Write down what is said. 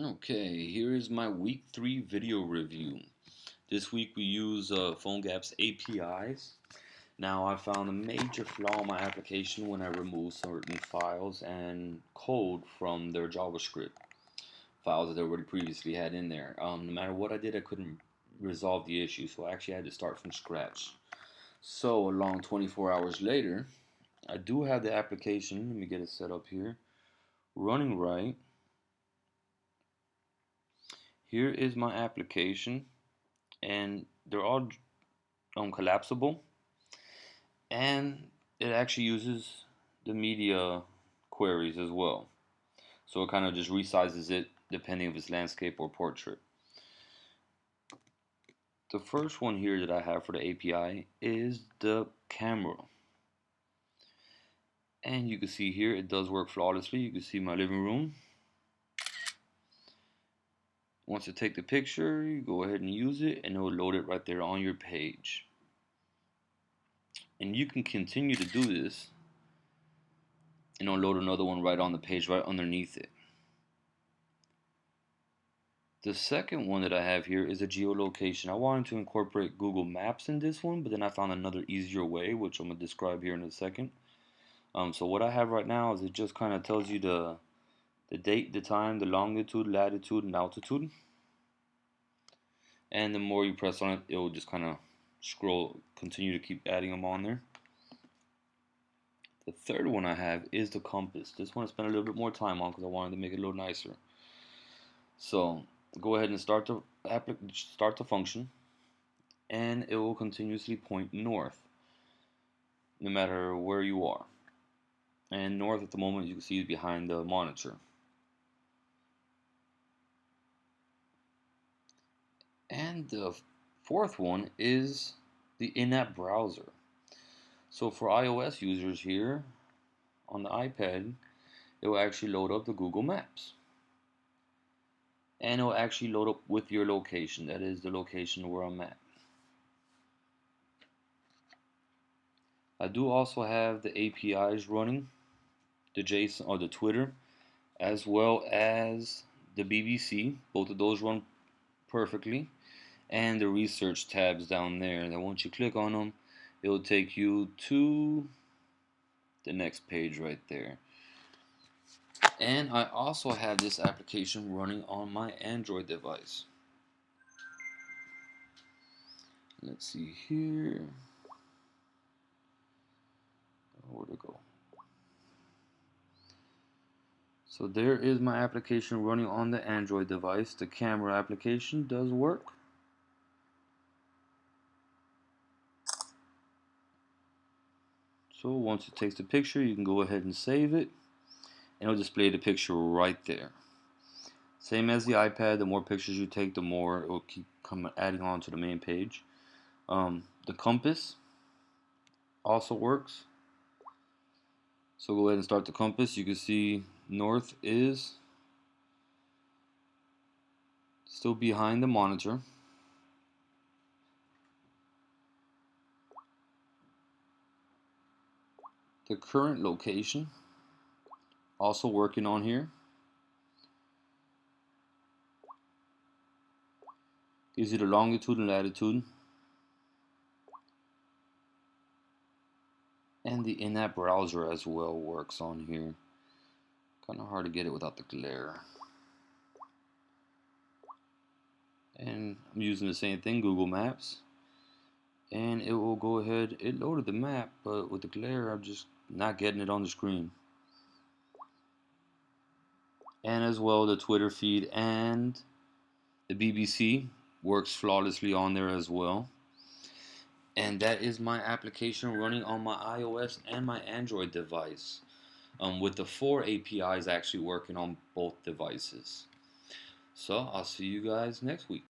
Okay, here is my week 3 video review. This week we use PhoneGap's APIs. Now I found a major flaw in my application when I removed certain files and code from their JavaScript files that they already previously had in there. No matter what I did, I couldn't resolve the issue, so I actually had to start from scratch. So along 24 hours later, I do have the application, let me get it set up here, running right. Here is my application, and they're all collapsible, and it actually uses the media queries as well. So it kind of just resizes it depending if it's landscape or portrait. The first one here that I have for the API is the camera. And you can see here it does work flawlessly. You can see my living room. Once you take the picture, you go ahead and use it and it will load it right there on your page. And you can continue to do this and it'll load another one right on the page right underneath it. The second one that I have here is a geolocation. I wanted to incorporate Google Maps in this one, but then I found another easier way, which I'm going to describe here in a second. So what I have right now is it just kind of tells you the date, the time, the longitude, latitude, and altitude. And the more you press on it, it will just kind of scroll, continue to keep adding them on there. The third one I have is the compass. This one I spent a little bit more time on because I wanted to make it a little nicer. So go ahead and start the function, and it will continuously point north no matter where you are. And north at the moment, you can see, is behind the monitor. And the fourth one is the in-app browser. So for iOS users here on the iPad, it will actually load up the Google Maps. And it will actually load up with your location. That is the location where I'm at. I do also have the APIs running, the JSON or the Twitter, as well as the BBC. Both of those run perfectly. And the research tabs down there. And then once you click on them, it will take you to the next page right there. And I also have this application running on my Android device. Let's see here. Where'd it go? So there is my application running on the Android device. The camera application does work. So once it takes the picture, you can go ahead and save it, and it'll display the picture right there. Same as the iPad, the more pictures you take, the more it will keep adding on to the main page. The compass also works. So go ahead and start the compass. You can see north is still behind the monitor. The current location also working on here. Gives you the longitude and latitude. And the in-app browser as well works on here. Kind of hard to get it without the glare. And I'm using the same thing, Google Maps. And it will go ahead, it loaded the map, but with the glare, I'm just not getting it on the screen. And as well, the Twitter feed and the BBC works flawlessly on there as well. And that is my application running on my iOS and my Android device, with the 4 APIs actually working on both devices. So I'll see you guys next week.